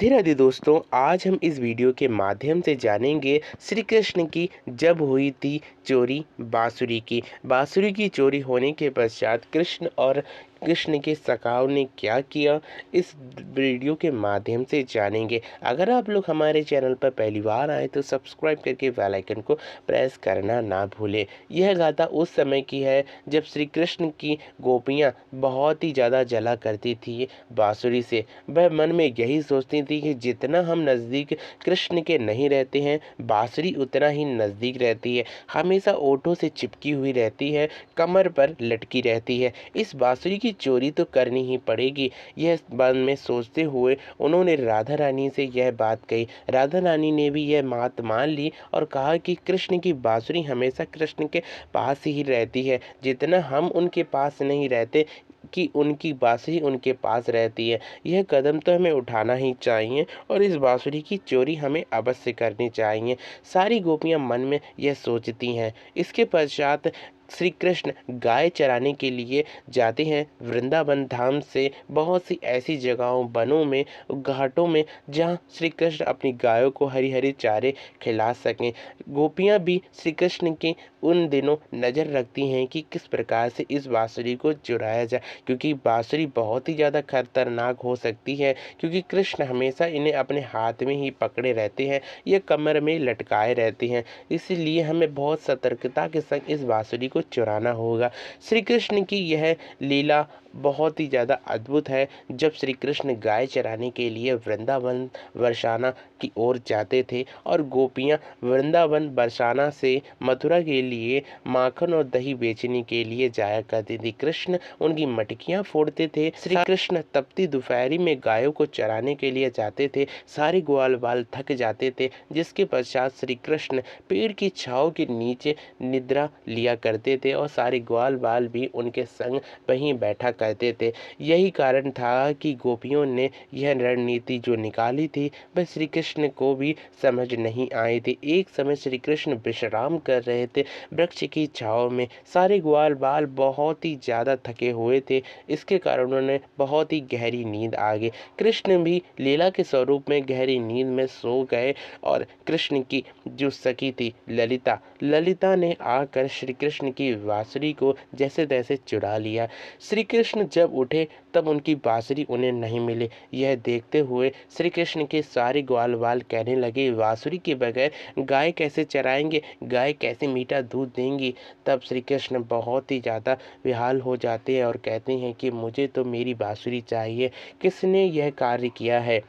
राधे राधे दोस्तों, आज हम इस वीडियो के माध्यम से जानेंगे श्री कृष्ण की जब हुई थी चोरी बांसुरी की चोरी होने के पश्चात कृष्ण के सखाओं ने क्या किया, इस वीडियो के माध्यम से जानेंगे। अगर आप लोग हमारे चैनल पर पहली बार आए तो सब्सक्राइब करके बेल आइकन को प्रेस करना ना भूलें। यह गाथा उस समय की है जब श्री कृष्ण की गोपियाँ बहुत ही ज़्यादा जला करती थी बांसुरी से। वह मन में यही सोचती थी कि जितना हम नज़दीक कृष्ण के नहीं रहते हैं, बांसुरी उतना ही नज़दीक रहती है, हमेशा ओठों से चिपकी हुई रहती है, कमर पर लटकी रहती है। इस बांसुरी की चोरी तो करनी ही पड़ेगी। यह मन में सोचते हुए उन्होंने राधा रानी से यह बात कही। राधा रानी ने भी यह बात मान ली और कहा कि कृष्ण की बांसुरी हमेशा कृष्ण के पास ही रहती है, जितना हम उनके पास नहीं रहते कि उनकी बांसुरी उनके पास रहती है। यह कदम तो हमें उठाना ही चाहिए और इस बांसुरी की चोरी हमें अवश्य करनी चाहिए। सारी गोपियां मन में यह सोचती हैं। इसके पश्चात श्री कृष्ण गाय चराने के लिए जाते हैं वृंदावन धाम से बहुत सी ऐसी जगहों, वनों में, घाटों में जहाँ श्री कृष्ण अपनी गायों को हरी हरी चारे खिला सकें। गोपियाँ भी श्री कृष्ण के उन दिनों नज़र रखती हैं कि किस प्रकार से इस बांसुरी को चुराया जाए, क्योंकि बांसुरी बहुत ही ज़्यादा खतरनाक हो सकती है, क्योंकि कृष्ण हमेशा इन्हें अपने हाथ में ही पकड़े रहते हैं, ये कमर में लटकाए रहते हैं। इसीलिए हमें बहुत सतर्कता के संग इस बांसुरी को चुराना होगा। श्री कृष्ण की यह लीला बहुत ही ज़्यादा अद्भुत है। जब श्री कृष्ण गाय चराने के लिए वृंदावन बरसाना की ओर जाते थे और गोपियाँ वृंदावन बरसाना से मथुरा के लिए माखन और दही बेचने के लिए जाया करती थी। कृष्ण उनकी मटकियाँ फोड़ते थे। श्री कृष्ण तपती दोपहरी में गायों को चराने के लिए जाते थे। सारे ग्वाल बाल थक जाते थे, जिसके पश्चात श्री कृष्ण पेड़ की छांव के नीचे निद्रा लिया करते थे और सारे ग्वाल बाल भी उनके संग वहीं बैठा करते थे। यही कारण था कि गोपियों ने यह रणनीति जो निकाली थी वह श्री कृष्ण को भी समझ नहीं आई थी। एक समय श्री कृष्ण विश्राम कर रहे थे वृक्ष की छांव में। सारे ग्वाल बाल बहुत ही ज़्यादा थके हुए थे, इसके कारण उन्हें बहुत ही गहरी नींद आ गई। कृष्ण भी लीला के स्वरूप में गहरी नींद में सो गए और कृष्ण की जो सखी थी ललिता ने आकर श्री कृष्ण की बांसुरी को जैसे तैसे चुरा लिया। श्री कृष्ण जब उठे तब उनकी बांसुरी उन्हें नहीं मिली। यह देखते हुए श्री कृष्ण के सारे ग्वाल बाल कहने लगे, बांसुरी के बगैर गाय कैसे चराएंगे, गाय कैसे मीठा दूध देंगी। तब श्री कृष्ण बहुत ही ज़्यादा बेहाल हो जाते हैं और कहते हैं कि मुझे तो मेरी बांसुरी चाहिए, किसने यह कार्य किया है।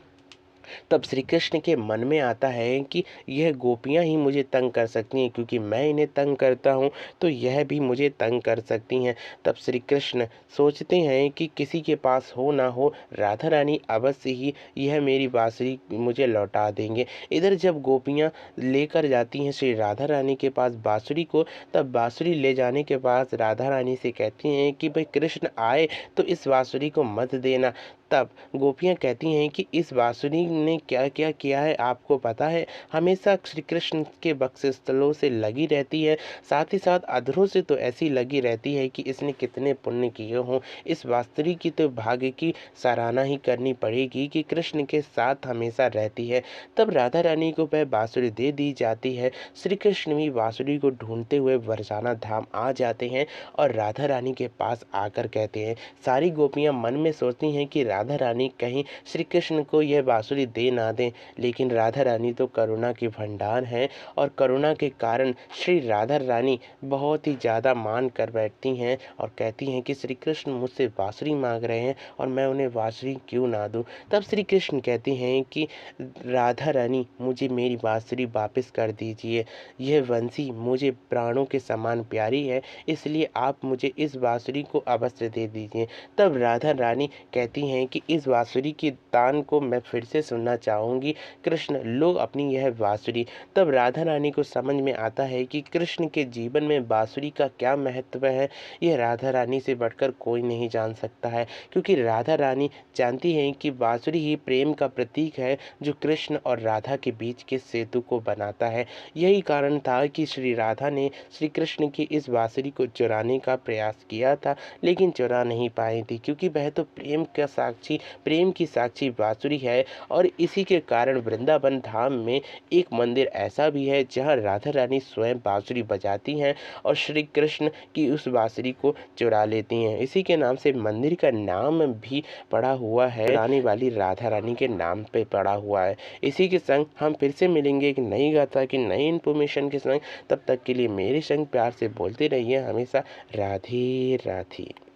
तब श्री कृष्ण के मन में आता है कि यह गोपियां ही मुझे तंग कर सकती हैं, क्योंकि मैं इन्हें तंग करता हूं तो यह भी मुझे तंग कर सकती हैं। तब श्री कृष्ण सोचते हैं कि किसी के पास हो ना हो, राधा रानी अवश्य ही यह मेरी बांसुरी मुझे लौटा देंगे। इधर जब गोपियां लेकर जाती हैं श्री राधा रानी के पास बांसुरी को, तब बांसुरी ले जाने के पास राधा रानी से कहती हैं कि भाई कृष्ण आए तो इस बांसुरी को मत देना। तब गोपियाँ कहती हैं कि इस बांसुरी ने क्या क्या किया है आपको पता है, हमेशा श्री कृष्ण के वक्षस्थलों से लगी रहती है, साथ ही साथ अधरों से तो ऐसी लगी रहती है कि इसने कितने पुण्य किए हों। इस बांसुरी की तो भाग्य की सराहना ही करनी पड़ेगी कि कृष्ण के साथ हमेशा रहती है। तब राधा रानी को वह बांसुरी दे दी जाती है। श्री कृष्ण भी बांसुरी को ढूंढते हुए बरसाना धाम आ जाते हैं और राधा रानी के पास आकर कहते हैं। सारी गोपियाँ मन में सोचती हैं कि राधा रानी कहीं श्री कृष्ण को यह बांसुरी दे ना दें, लेकिन राधा रानी तो करुणा की भंडार हैं और करुणा के कारण श्री राधा रानी बहुत ही ज़्यादा मान कर बैठती हैं और कहती हैं कि श्री कृष्ण मुझसे बांसुरी मांग रहे हैं और मैं उन्हें बांसुरी क्यों ना दूं। तब श्री कृष्ण कहते हैं कि राधा रानी मुझे मेरी बांसुरी वापस कर दीजिए, यह बंसी मुझे प्राणों के समान प्यारी है, इसलिए आप मुझे इस बांसुरी को अवश्य दे दीजिए। तब राधा रानी कहती हैं कि इस बांसुरी के तान को मैं फिर से सुनना चाहूँगी, कृष्ण लो अपनी यह बांसुरी। तब राधा रानी को समझ में आता है कि कृष्ण के जीवन में बांसुरी का क्या महत्व है, यह राधा रानी से बढ़कर कोई नहीं जान सकता है, क्योंकि राधा रानी जानती हैं कि बांसुरी ही प्रेम का प्रतीक है जो कृष्ण और राधा के बीच के सेतु को बनाता है। यही कारण था कि श्री राधा ने श्री कृष्ण की इस बांसुरी को चुराने का प्रयास किया था, लेकिन चुरा नहीं पाई थी, क्योंकि वह तो प्रेम का साक्षी, प्रेम की साक्षी बांसुरी है। और इसी के कारण वृंदावन धाम में एक मंदिर ऐसा भी है जहाँ राधा रानी स्वयं बांसुरी बजाती हैं और श्री कृष्ण की उस बांसुरी को चुरा लेती हैं। इसी के नाम से मंदिर का नाम भी पड़ा हुआ है, चुराने वाली राधा रानी के नाम पे पड़ा हुआ है। इसी के संग हम फिर से मिलेंगे एक नई गाथा की नई इन्फॉर्मेशन के संग। तब तक के लिए मेरे संग प्यार से बोलते रहिए हमेशा राधे राधे।